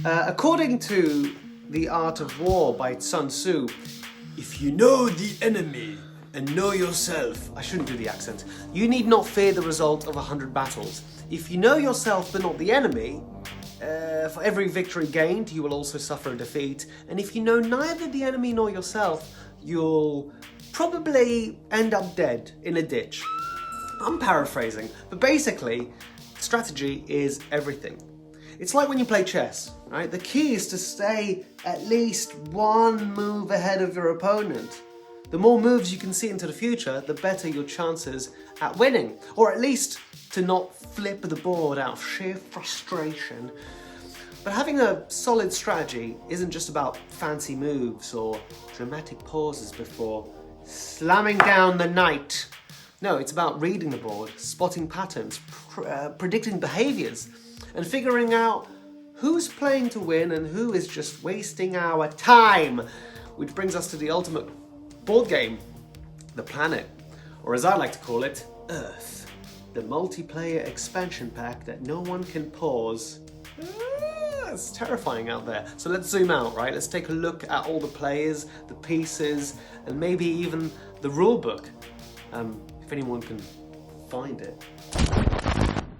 According to The Art of War by Sun Tzu, if you know the enemy and know yourself, I shouldn't do the accent, you need not fear the result of 100 battles. If you know yourself but not the enemy, for every victory gained, you will also suffer a defeat. And if you know neither the enemy nor yourself, you'll probably end up dead in a ditch. I'm paraphrasing, but basically, strategy is everything. It's like when you play chess, right? The key is to stay at least one move ahead of your opponent. The more moves you can see into the future, the better your chances at winning, or at least to not flip the board out of sheer frustration. But having a solid strategy isn't just about fancy moves or dramatic pauses before slamming down the knight. No, it's about reading the board, spotting patterns, predicting behaviors, and figuring out who's playing to win and who is just wasting our time. Which brings us to the ultimate board game, the planet, or as I like to call it, Earth. The multiplayer expansion pack that no one can pause. It's terrifying out there. So let's zoom out, right? Let's take a look at all the players, the pieces, and maybe even the rulebook, if anyone can find it.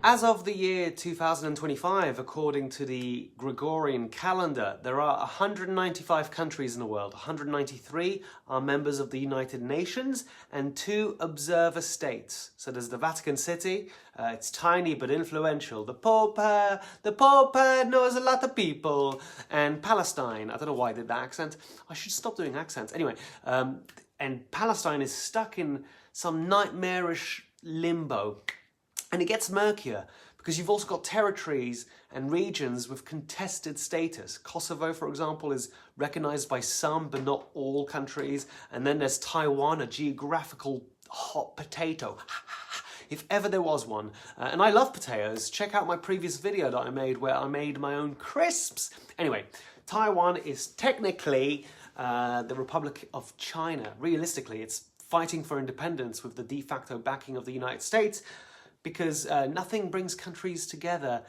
As of the year 2025, according to the Gregorian calendar, there are 195 countries in the world. 193 are members of the United Nations and 2 observer states. So there's the Vatican City, it's tiny but influential. The Pope knows a lot of people. And Palestine, I don't know why I did that accent. I should stop doing accents. Anyway, and Palestine is stuck in some nightmarish limbo. And it gets murkier because you've also got territories and regions with contested status. Kosovo, for example, is recognized by some but not all countries. And then there's Taiwan, a geographical hot potato, if ever there was one. And I love potatoes. Check out my previous video that I made where I made my own crisps. Anyway, Taiwan is technically the Republic of China. Realistically, it's fighting for independence with the de facto backing of the United States, because nothing brings countries together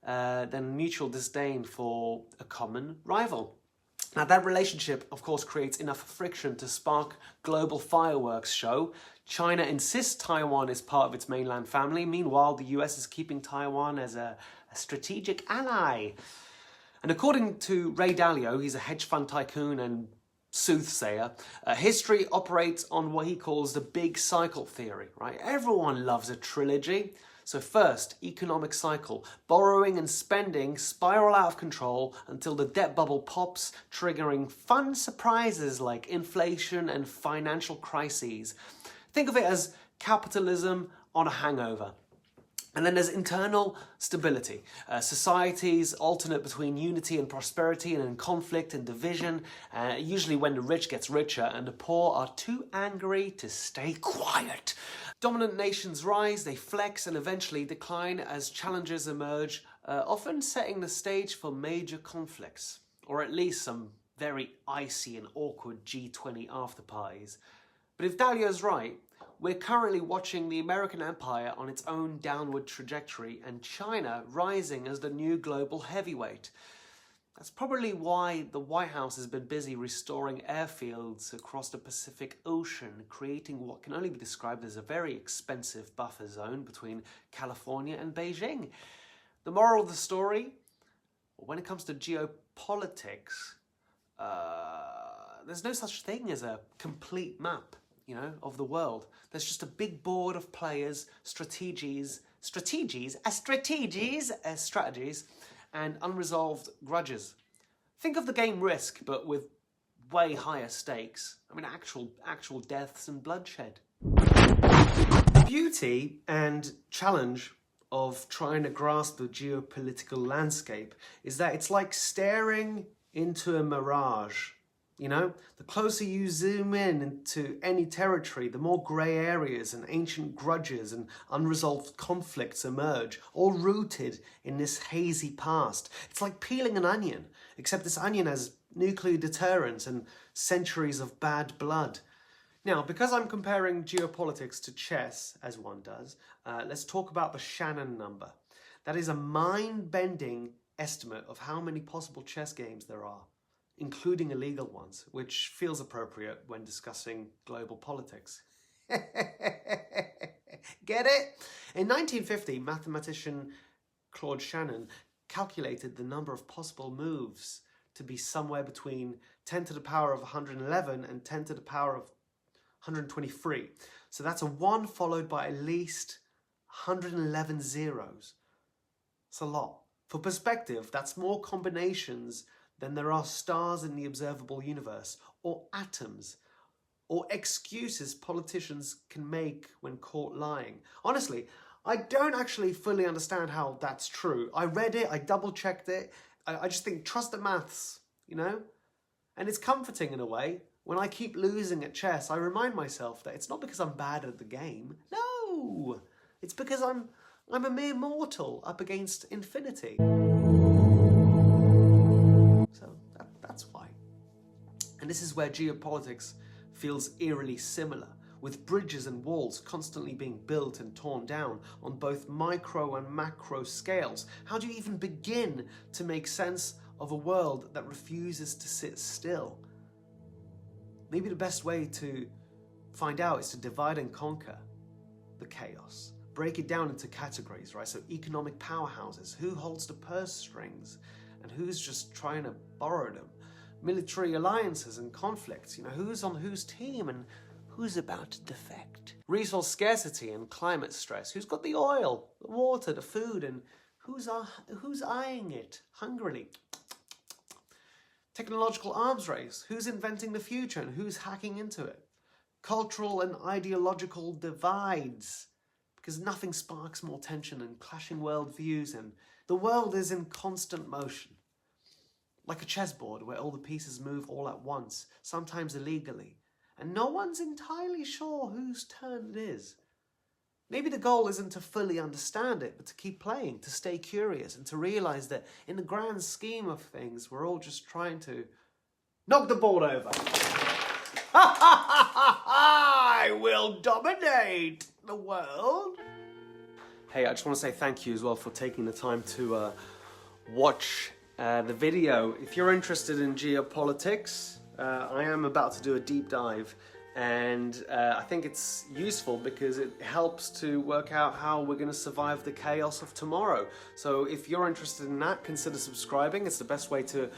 than mutual disdain for a common rival. Now that relationship, of course, creates enough friction to spark global fireworks show. China insists Taiwan is part of its mainland family. Meanwhile, the US is keeping Taiwan as a strategic ally. And according to Ray Dalio, he's a hedge fund tycoon and soothsayer, history operates on what he calls the big cycle theory, right? Everyone loves a trilogy. So first, economic cycle. Borrowing and spending spiral out of control until the debt bubble pops, triggering fun surprises like inflation and financial crises. Think of it as capitalism on a hangover. And then there's internal stability. Societies alternate between unity and prosperity and in conflict and division, usually when the rich gets richer and the poor are too angry to stay quiet. Dominant nations rise, they flex and eventually decline as challenges emerge, often setting the stage for major conflicts, or at least some very icy and awkward G20 after parties. But if Dalio's right, we're currently watching the American empire on its own downward trajectory and China rising as the new global heavyweight. That's probably why the White House has been busy restoring airfields across the Pacific Ocean, creating what can only be described as a very expensive buffer zone between California and Beijing. The moral of the story, when it comes to geopolitics, there's no such thing as a complete map, of the world. There's just a big board of players, strategies, and unresolved grudges. Think of the game Risk, but with way higher stakes. I mean, actual deaths and bloodshed. The beauty and challenge of trying to grasp the geopolitical landscape is that it's like staring into a mirage. The closer you zoom in into any territory, the more grey areas and ancient grudges and unresolved conflicts emerge, all rooted in this hazy past. It's like peeling an onion, except this onion has nuclear deterrence and centuries of bad blood. Now, because I'm comparing geopolitics to chess, as one does, let's talk about the Shannon number. That is a mind-bending estimate of how many possible chess games there are, including illegal ones, which feels appropriate when discussing global politics. Get it? In 1950, mathematician Claude Shannon calculated the number of possible moves to be somewhere between 10 to the power of 111 and 10 to the power of 123. So that's a 1 followed by at least 111 zeros. It's a lot. For perspective, that's more combinations than there are stars in the observable universe, or atoms, or excuses politicians can make when caught lying. Honestly, I don't actually fully understand how that's true. I read it, I double-checked it. I just think, trust the maths, you know? And it's comforting in a way. When I keep losing at chess, I remind myself that it's not because I'm bad at the game. No! It's because I'm a mere mortal up against infinity. So that's why. And this is where geopolitics feels eerily similar, with bridges and walls constantly being built and torn down on both micro and macro scales. How do you even begin to make sense of a world that refuses to sit still? Maybe the best way to find out is to divide and conquer the chaos. Break it down into categories, right? So economic powerhouses, who holds the purse strings and who's just trying to borrow them? Military alliances and conflicts, you know, who's on whose team and who's about to defect? Resource scarcity and climate stress. Who's got the oil, the water, the food, and who's eyeing it hungrily? Technological arms race. Who's inventing the future and who's hacking into it? Cultural and ideological divides. Because nothing sparks more tension than clashing worldviews, and the world is in constant motion. Like a chessboard where all the pieces move all at once, sometimes illegally, and no one's entirely sure whose turn it is. Maybe the goal isn't to fully understand it, but to keep playing, to stay curious, and to realize that in the grand scheme of things, we're all just trying to knock the board over. I will dominate the world. Hey, I just want to say thank you as well for taking the time to watch the video. If you're interested in geopolitics, I am about to do a deep dive, and I think it's useful because it helps to work out how we're going to survive the chaos of tomorrow. So if you're interested in that, consider subscribing. It's the best way to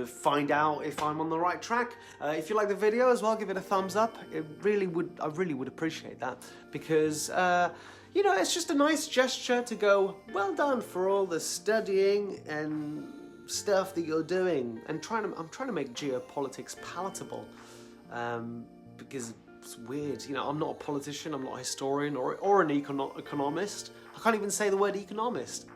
find out if I'm on the right track. If you like the video as well, give it a thumbs up. I really would appreciate that, because you know, it's just a nice gesture to go, well done for all the studying and stuff that you're doing, and I'm trying to make geopolitics palatable, because it's weird. You know, I'm not a politician, I'm not a historian or an economist. I can't even say the word economist.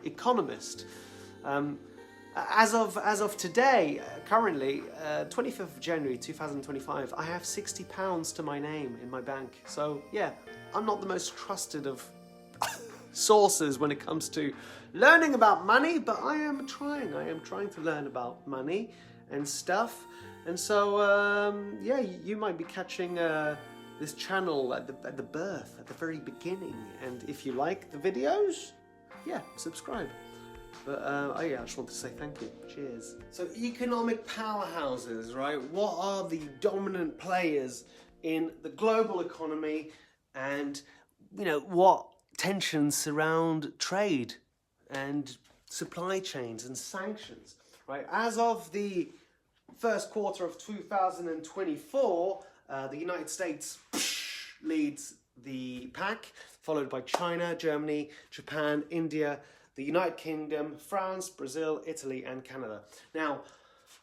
As of today, currently, 25th of January 2025, I have £60 to my name in my bank. So yeah, I'm not the most trusted of sources when it comes to learning about money, but I am trying to learn about money and stuff. And so yeah, you might be catching this channel at the birth, at the very beginning. And if you like the videos, yeah, subscribe. But oh yeah, I just want to say thank you. Cheers. So economic powerhouses, right? What are the dominant players in the global economy, and you know, what tensions surround trade and supply chains and sanctions, right? As of the first quarter of 2024, the United States leads the pack, followed by China, Germany, Japan, India, the United Kingdom, France, Brazil, Italy, and Canada. Now,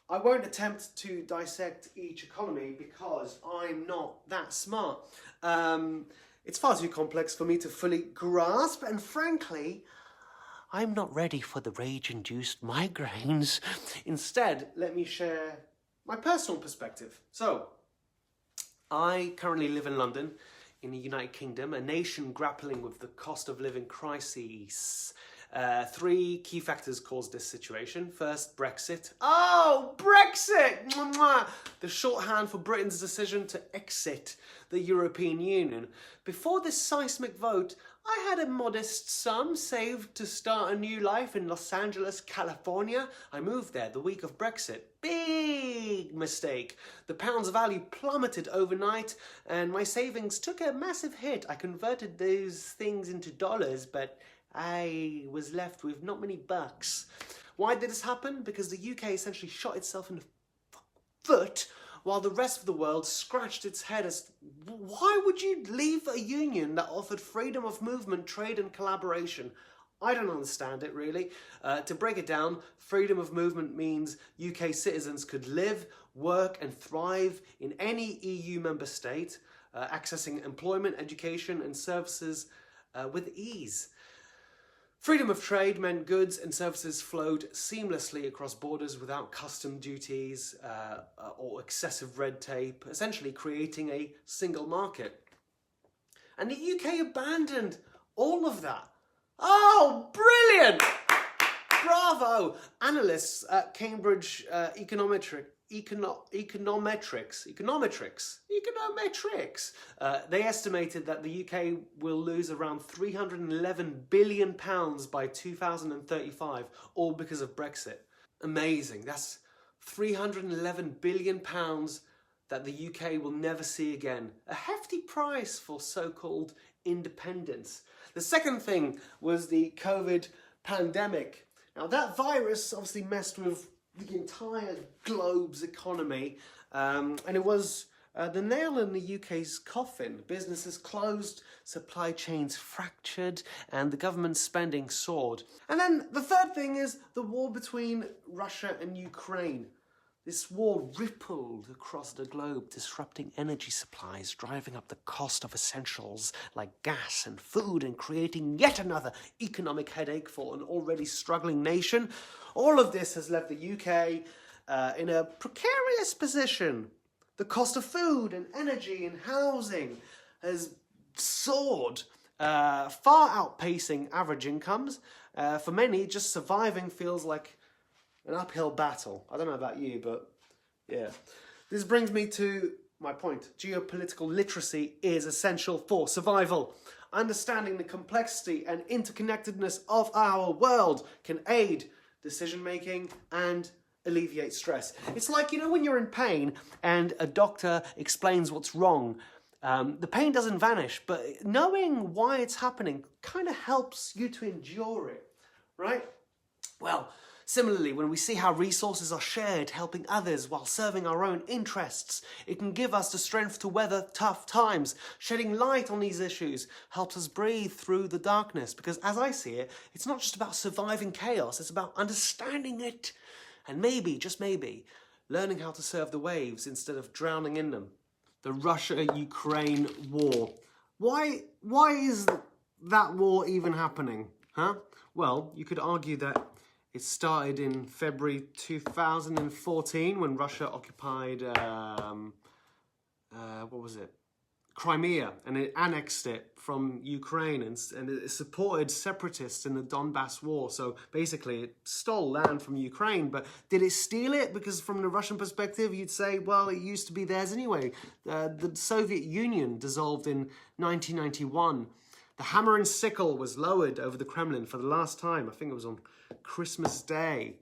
I won't attempt to dissect each economy because I'm not that smart. It's far too complex for me to fully grasp, and frankly, I'm not ready for the rage-induced migraines. Instead, let me share my personal perspective. So, I currently live in London, in the United Kingdom, a nation grappling with the cost of living crises. 3 key factors caused this situation. First, Brexit. Oh, Brexit! Mwah! The shorthand for Britain's decision to exit the European Union. Before this seismic vote, I had a modest sum saved to start a new life in Los Angeles, California. I moved there the week of Brexit. Big mistake. The pound's value plummeted overnight and my savings took a massive hit. I converted those things into dollars, but I was left with not many bucks. Why did this happen? Because the UK essentially shot itself in the foot while the rest of the world scratched its head as, why would you leave a union that offered freedom of movement, trade and collaboration? I don't understand it, really. To break it down, freedom of movement means UK citizens could live, work and thrive in any EU member state, accessing employment, education and services with ease. Freedom of trade meant goods and services flowed seamlessly across borders without custom duties or excessive red tape, essentially creating a single market. And the UK abandoned all of that. Oh, brilliant! Bravo! Analysts at Cambridge Econometrics, they estimated that the UK will lose around £311 billion by 2035, all because of Brexit. Amazing. That's £311 billion that the UK will never see again. A hefty price for so-called independence. The second thing was the COVID pandemic. Now that virus obviously messed with the entire globe's economy, and it was the nail in the UK's coffin. Businesses closed, supply chains fractured, and the government's spending soared. And then the third thing is the war between Russia and Ukraine. This war rippled across the globe, disrupting energy supplies, driving up the cost of essentials like gas and food, and creating yet another economic headache for an already struggling nation. All of this has left the UK in a precarious position. The cost of food and energy and housing has soared, far outpacing average incomes. For many, just surviving feels like an uphill battle. I don't know about you, but yeah. This brings me to my point. Geopolitical literacy is essential for survival. Understanding the complexity and interconnectedness of our world can aid decision-making and alleviate stress. It's like, you know, when you're in pain and a doctor explains what's wrong, the pain doesn't vanish, but knowing why it's happening kind of helps you to endure it, right? Well, similarly, when we see how resources are shared, helping others while serving our own interests, it can give us the strength to weather tough times. Shedding light on these issues helps us breathe through the darkness, because as I see it, it's not just about surviving chaos, it's about understanding it and maybe, just maybe, learning how to surf the waves instead of drowning in them. The Russia-Ukraine war. Why is that war even happening? Huh? Well, you could argue that it started in February 2014 when Russia occupied, Crimea, and it annexed it from Ukraine, and it supported separatists in the Donbass war. So basically it stole land from Ukraine, but did it steal it? Because from the Russian perspective, you'd say, well, it used to be theirs anyway. The Soviet Union dissolved in 1991. The hammer and sickle was lowered over the Kremlin for the last time. I think it was on Christmas Day.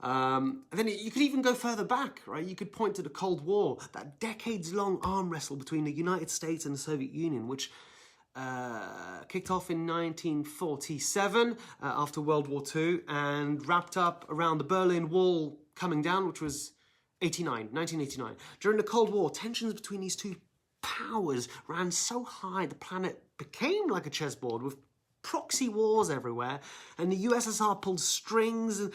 And then you could even go further back, right? You could point to the Cold War, that decades-long arm wrestle between the United States and the Soviet Union, which kicked off in 1947 after World War II and wrapped up around the Berlin Wall coming down, which was 1989. During the Cold War, tensions between these two powers ran so high the planet became like a chessboard with proxy wars everywhere, and the USSR pulled strings,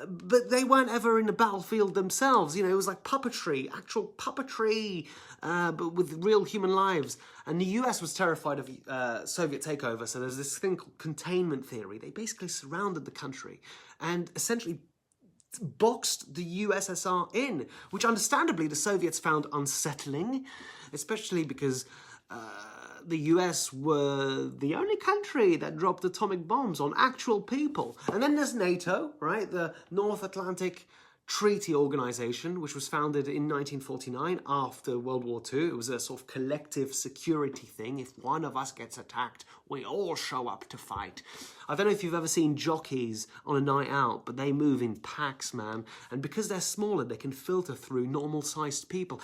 but they weren't ever in the battlefield themselves. You know, it was like puppetry, actual puppetry, but with real human lives. And the US was terrified of Soviet takeover, so there's this thing called containment theory. They basically surrounded the country and essentially boxed the USSR in, which understandably the Soviets found unsettling, especially because the US were the only country that dropped atomic bombs on actual people. And then there's NATO, right? The North Atlantic treaty organization, which was founded in 1949 after World War II. It was a sort of collective security thing. If one of us gets attacked, we all show up to fight. I don't know if you've ever seen jockeys on a night out, but they move in packs, man. And because they're smaller, they can filter through normal-sized people.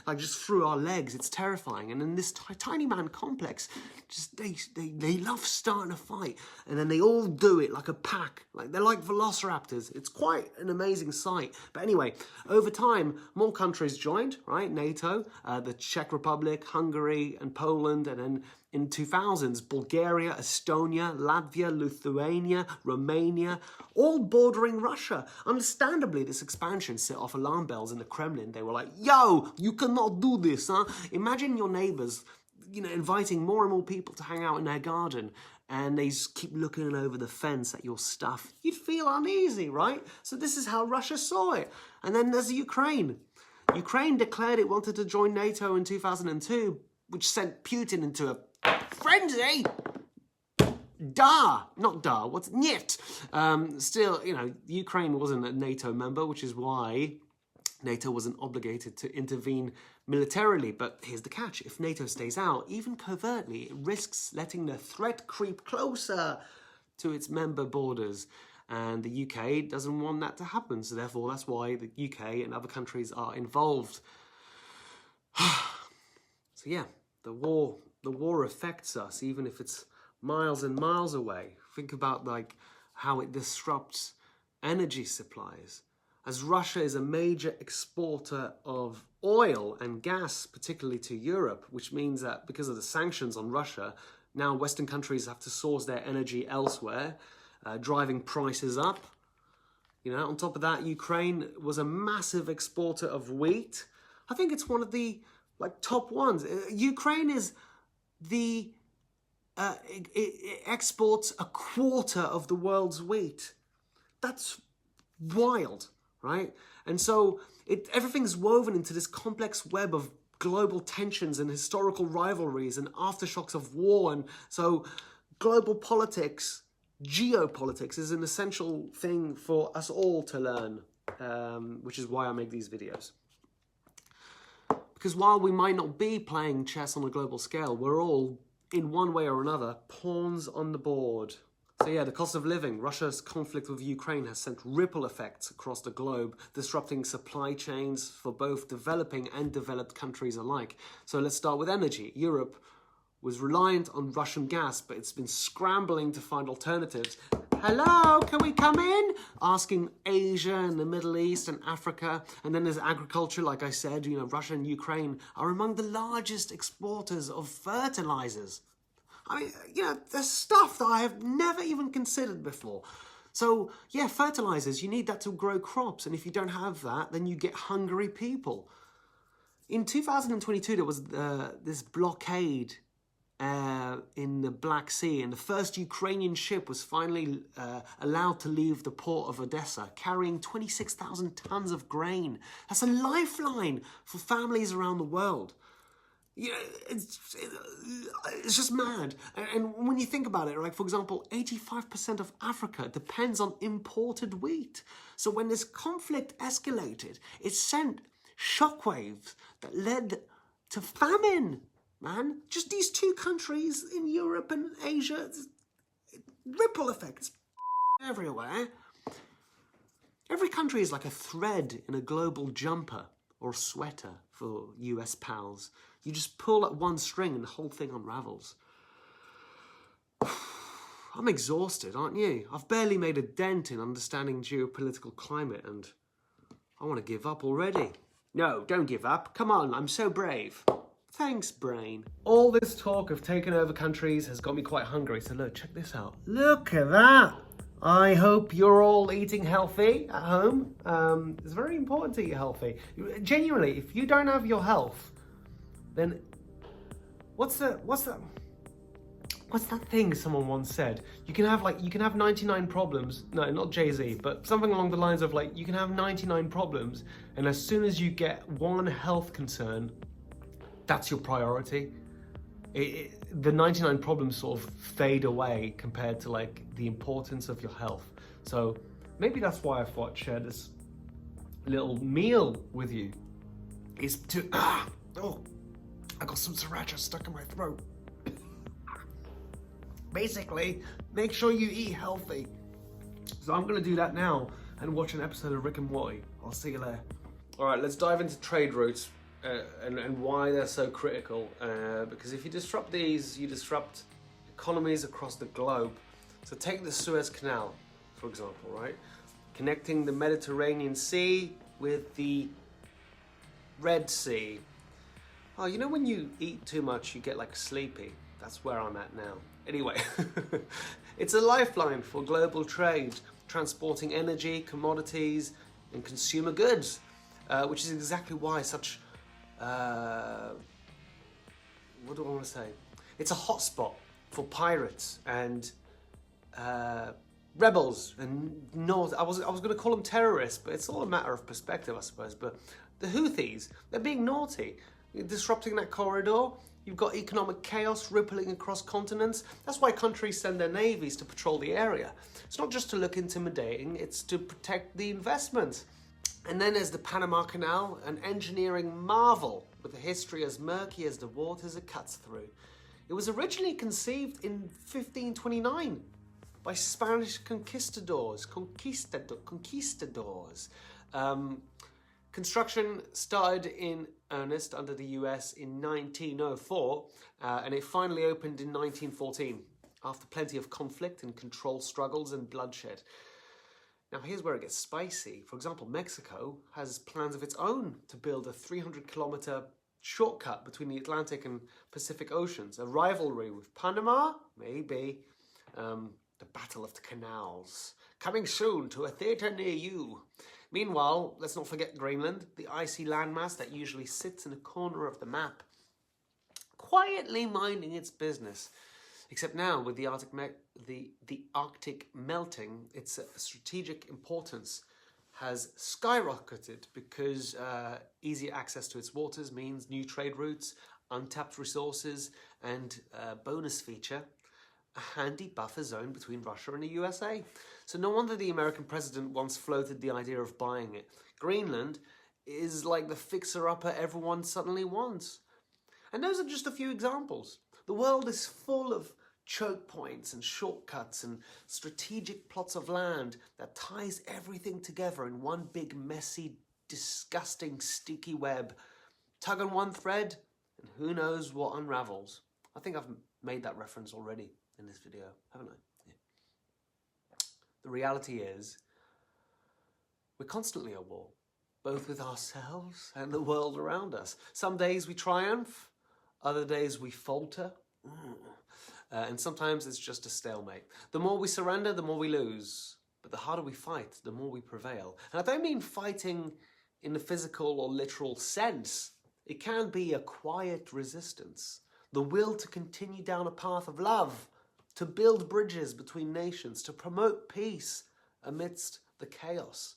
Like just through our legs. It's terrifying. And in this tiny man complex, just they love starting a fight. And then they all do it like a pack. Like they're like velociraptors. It's quite an amazing sight. But anyway, over time, more countries joined, right? NATO, the Czech Republic, Hungary, and Poland. And then in 2000s, Bulgaria, Estonia, Latvia, Lithuania, Romania, all bordering Russia. Understandably, this expansion set off alarm bells in the Kremlin. They were like, yo, you cannot do this, huh? Imagine your neighbors, inviting more and more people to hang out in their garden, and they just keep looking over the fence at your stuff. You'd feel uneasy, right? So this is how Russia saw it. And then there's Ukraine. Ukraine declared it wanted to join NATO in 2002, which sent Putin into a frenzy. Niet. Still, Ukraine wasn't a NATO member, which is why NATO wasn't obligated to intervene militarily. But here's the catch. If NATO stays out, even covertly, it risks letting the threat creep closer to its member borders. And the UK doesn't want that to happen. So therefore, that's why the UK and other countries are involved. So yeah, the war affects us, even if it's miles and miles away. Think about like how it disrupts energy supplies. As Russia is a major exporter of oil and gas, particularly to Europe, which means that because of the sanctions on Russia, now Western countries have to source their energy elsewhere, driving prices up. On top of that, Ukraine was a massive exporter of wheat. I think it's one of the top ones. Ukraine is it exports a quarter of the world's wheat. That's wild, right? And so everything's woven into this complex web of global tensions and historical rivalries and aftershocks of war. And so global politics, geopolitics, is an essential thing for us all to learn, which is why I make these videos. Because while we might not be playing chess on a global scale, we're all, in one way or another, pawns on the board. So yeah, the cost of living. Russia's conflict with Ukraine has sent ripple effects across the globe, disrupting supply chains for both developing and developed countries alike. So let's start with energy. Europe was reliant on Russian gas, but it's been scrambling to find alternatives. Hello, can we come in? Asking Asia and the Middle East and Africa. And then there's agriculture, like I said, Russia and Ukraine are among the largest exporters of fertilizers. I mean, there's stuff that I have never even considered before. So, yeah, fertilizers, you need that to grow crops. And if you don't have that, then you get hungry people. In 2022, there was this blockade in the Black Sea, and the first Ukrainian ship was finally allowed to leave the port of Odessa, carrying 26,000 tons of grain. That's a lifeline for families around the world. It's just mad. And when you think about it, right, for example, 85% of Africa depends on imported wheat. So when this conflict escalated, it sent shockwaves that led to famine. Man, just these two countries in Europe and Asia, ripple effects everywhere. Every country is like a thread in a global jumper or sweater for US pals. You just pull at one string and the whole thing unravels. I'm exhausted, aren't you? I've barely made a dent in understanding geopolitical climate, and I want to give up already. No, don't give up. Come on, I'm so brave. Thanks, brain. All this talk of taking over countries has got me quite hungry, so look, check this out. Look at that! I hope you're all eating healthy at home. It's very important to eat healthy. Genuinely, if you don't have your health, then what's that thing someone once said? You can have 99 problems. No, not Jay-Z, but something along the lines of you can have 99 problems, and as soon as you get one health concern, that's your priority. The 99 problems sort of fade away compared to the importance of your health. So maybe that's why I thought I'd share this little meal with you is to, I got some sriracha stuck in my throat. Basically, make sure you eat healthy. So I'm gonna do that now and watch an episode of Rick and Morty. I'll see you there. All right, let's dive into trade routes and why they're so critical. Because if you disrupt these, you disrupt economies across the globe. So take the Suez Canal, for example, right? Connecting the Mediterranean Sea with the Red Sea. Oh, you know when you eat too much, you get like sleepy? That's where I'm at now. Anyway, it's a lifeline for global trade, transporting energy, commodities, and consumer goods, which is exactly why such, what do I want to say? It's a hotspot for pirates and rebels and I was going to call them terrorists, but it's all a matter of perspective, I suppose. But the Houthis, they're being naughty. You're disrupting that corridor. You've got economic chaos rippling across continents. That's why countries send their navies to patrol the area. It's not just to look intimidating, it's to protect the investment. And then there's the Panama Canal, an engineering marvel with a history as murky as the waters it cuts through. It was originally conceived in 1529 by Spanish conquistadors. Construction started in earnest under the US in 1904, and it finally opened in 1914, after plenty of conflict and control struggles and bloodshed. Now here's where it gets spicy. For example, Mexico has plans of its own to build a 300-kilometer shortcut between the Atlantic and Pacific Oceans, a rivalry with Panama, maybe. The Battle of the Canals, coming soon to a theatre near you. Meanwhile, let's not forget Greenland, the icy landmass that usually sits in a corner of the map, quietly minding its business. Except now, with the Arctic melting, its strategic importance has skyrocketed because easier access to its waters means new trade routes, untapped resources, and bonus feature, a handy buffer zone between Russia and the USA. So no wonder the American president once floated the idea of buying it. Greenland is like the fixer-upper everyone suddenly wants. And those are just a few examples. The world is full of choke points and shortcuts and strategic plots of land that ties everything together in one big, messy, disgusting, sticky web. Tug on one thread, and who knows what unravels. I think I've made that reference already in this video, haven't I? Yeah. The reality is, we're constantly at war, both with ourselves and the world around us. Some days we triumph, other days we falter, and sometimes it's just a stalemate. The more we surrender, the more we lose, but the harder we fight, the more we prevail. And I don't mean fighting in the physical or literal sense. It can be a quiet resistance, the will to continue down a path of love, to build bridges between nations, to promote peace amidst the chaos.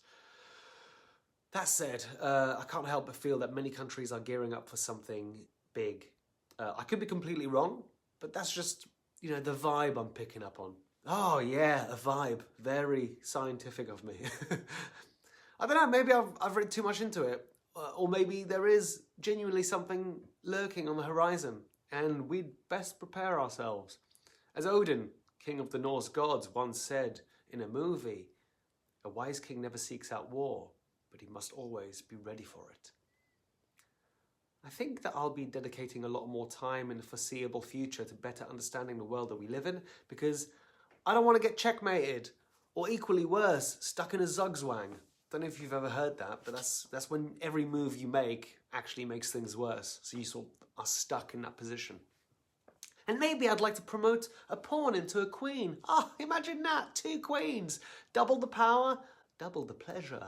That said, I can't help but feel that many countries are gearing up for something big. I could be completely wrong, but that's just, the vibe I'm picking up on. Oh yeah, a vibe. Very scientific of me. I don't know, maybe I've read too much into it. Or maybe there is genuinely something lurking on the horizon, and we'd best prepare ourselves. As Odin, king of the Norse gods, once said in a movie, a wise king never seeks out war, but he must always be ready for it. I think that I'll be dedicating a lot more time in the foreseeable future to better understanding the world that we live in, because I don't want to get checkmated, or equally worse, stuck in a zugzwang. Don't know if you've ever heard that, but that's when every move you make actually makes things worse. So you sort of are stuck in that position. And maybe I'd like to promote a pawn into a queen. Oh, imagine that, 2 queens. Double the power, double the pleasure.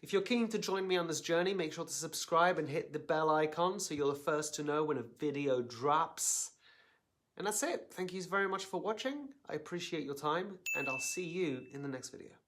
If you're keen to join me on this journey, make sure to subscribe and hit the bell icon so you're the first to know when a video drops. And that's it. Thank you very much for watching. I appreciate your time, and I'll see you in the next video.